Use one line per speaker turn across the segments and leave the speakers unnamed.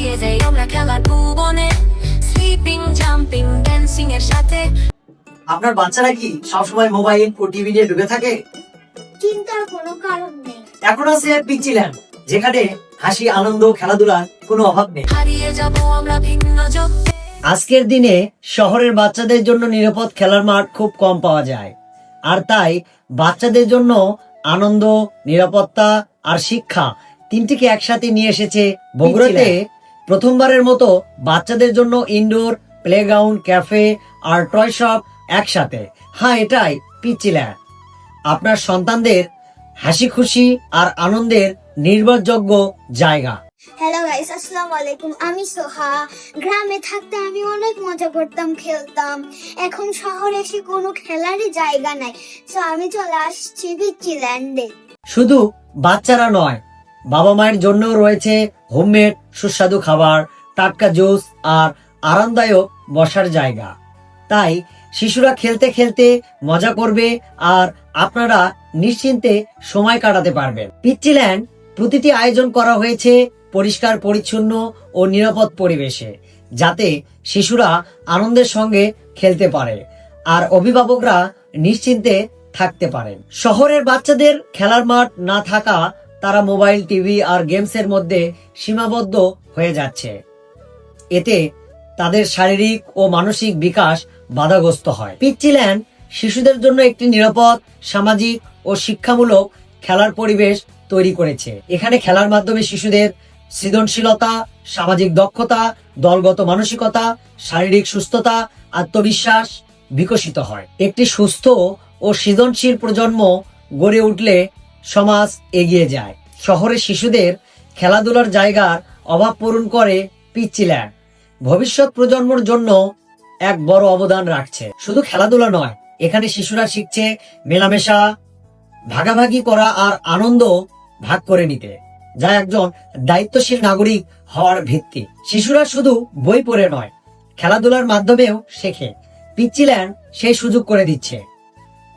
হারিয়ে যাই আমরা খেলার ভুবনে, স্লিপিং জাম্পিং ড্যান্সিং এর সাথে।
আপনার বাচ্চারা কি সবসময় মোবাইল ও টিভি নিয়ে ডুবে থাকে?
চিন্তার কোনো কারণ নেই।
এখন আছে পিচ্চিল্যান্ড, যেখানে হাসি, আনন্দ, খেলাধুলার কোনো অভাব নেই।
হারিয়ে যাব আমরা ভিন্ন জগতে।
আজকের দিনে শহরের বাচ্চাদের জন্য নিরাপদ খেলার মাঠ খুব কম পাওয়া যায়, আর তাই বাচ্চাদের জন্য আনন্দ, নিরাপত্তা আর শিক্ষা তিনটিকে একসাথে নিয়ে এসেছে বগুড়াতে। প্রথমবারের মতো বাচ্চাদের জন্য ইনডোর প্লেগ্রাউন্ড, ক্যাফে আর টয় শপ একসাথে। হ্যাঁ, এটাই পিচ্চিল্যান্ড, আপনার সন্তানদের হাসি খুশি আর আনন্দের নির্ভরযোগ্য জায়গা।
হ্যালো গাইস, আসসালামু আলাইকুম। আমি সোহা। গ্রামে থাকতে আমি অনেক মজা করতাম, খেলতাম। এখন শহরে এসে কোনো খেলারই জায়গা নাই, তো আমি চলে আসছি পিচ্চিল্যান্ডে।
শুধু বাচ্চারা নয়, বাবা মায়ের জন্যও রয়েছে হোমমেড সুস্বাদু খাবার, টাটকা জুস আর আরামদায়ক বসার জায়গা। তাই শিশুরা খেলতে খেলতে মজা করবে আর আপনারা নিশ্চিন্তে সময় কাটাতে পারবেন। পিচ্চিল্যান্ড প্রতিটি আয়োজন করা হয়েছে পরিষ্কার পরিচ্ছন্ন ও নিরাপদ পরিবেশে, যাতে শিশুরা আনন্দের সঙ্গে খেলতে পারে আর অভিভাবকরা নিশ্চিন্তে থাকতে পারেন। শহরের বাচ্চাদের খেলার মাঠ না থাকা, তারা মোবাইল, টিভি আর গেমসের মধ্যে সীমাবদ্ধ হয়ে যাচ্ছে। এতে তাদের শারীরিক ও মানসিক বিকাশ বাধাগ্রস্ত হয়। পিচ্চিল্যান্ড শিশুদের জন্য একটি নিরাপদ, সামাজিক ও শিক্ষামূলক খেলার পরিবেশ তৈরি করেছে। এখানে খেলার মাধ্যমে শিশুদের সৃজনশীলতা, সামাজিক দক্ষতা, দলগত মানসিকতা, শারীরিক সুস্থতা, আত্মবিশ্বাস বিকশিত হয়। একটি সুস্থ ও সৃজনশীল প্রজন্ম গড়ে উঠলে সমাজ এগিয়ে যায়। শহরের শিশুদের খেলাধুলার জায়গার অভাব পূরণ করে পিচ্চিল্যান্ড ভবিষ্যৎ প্রজন্মের জন্য এক বড় অবদান রাখছে। শুধু খেলাধুলা নয়, এখানে শিশুরা শিখছে মেলামেশা, ভাগাভাগি করা আর আনন্দ ভাগ করে নিতে, যা একজন দায়িত্বশীল নাগরিক হওয়ার ভিত্তি। শিশুরা শুধু বই পড়ে নয়, খেলাধুলার মাধ্যমেও শেখে। পিচ্চিল্যান্ড সেই সুযোগ করে দিচ্ছে,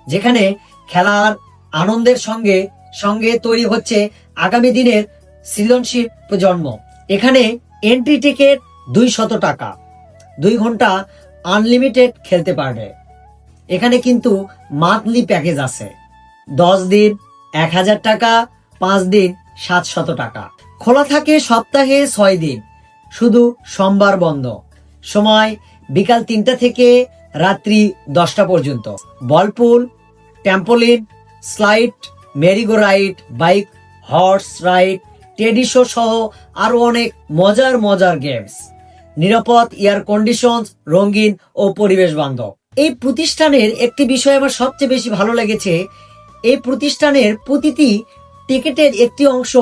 যেখানে খেলার আনন্দের সঙ্গে সঙ্গে তৈরি হচ্ছে আগামী দিনের সৃজনশীল প্রজন্ম। এখানে এন্ট্রি টিকিট 200 টাকা, 2 ঘন্টা আনলিমিটেড খেলতে পারবে। এখানে কিন্তু মান্থলি প্যাকেজ আছে, 10 দিন 1000 টাকা, 5 দিন 700 টাকা। খোলা থাকে সপ্তাহে 6 দিন, শুধু সোমবার বন্ধ। সময় বিকাল 3টা থেকে রাত্রি 10টা পর্যন্ত। Ball pool, trampoline, slide, merry go ride, bike, horse ride, teddy show সহ আরো অনেক মজার গেমস। নিরাপদ, এয়ার কন্ডিশন, রঙিন ও পরিবেশ বান্ধব। এই প্রতিষ্ঠানের একটি বিষয় আমার সবচেয়ে বেশি ভালো লেগেছে, এই প্রতিষ্ঠানের প্রতিটি টিকিটের একটি অংশ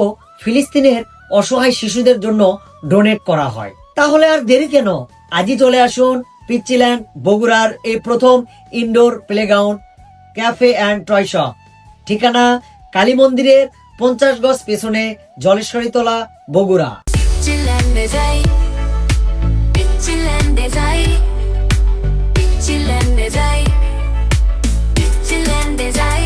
ফিলিস্তিনের অসহায় শিশুদের জন্য ডোনেট করা হয়। তাহলে আর দেরি কেন, আজই চলে আসুন পিচ্চিল্যান্ড, বগুড়ার এই প্রথম indoor playground, cafe and toy shop. ঠিকানা কালী মন্দিরের 50 গজ পেছনে, জলেশ্বরীতলা, বগুড়া।
পিচ্চিল্যান্ডে যাই, পিচ্চিল্যান্ডে যাই, পিচ্চিল্যান্ডে যাই, পিচ্চিল্যান্ডে যাই।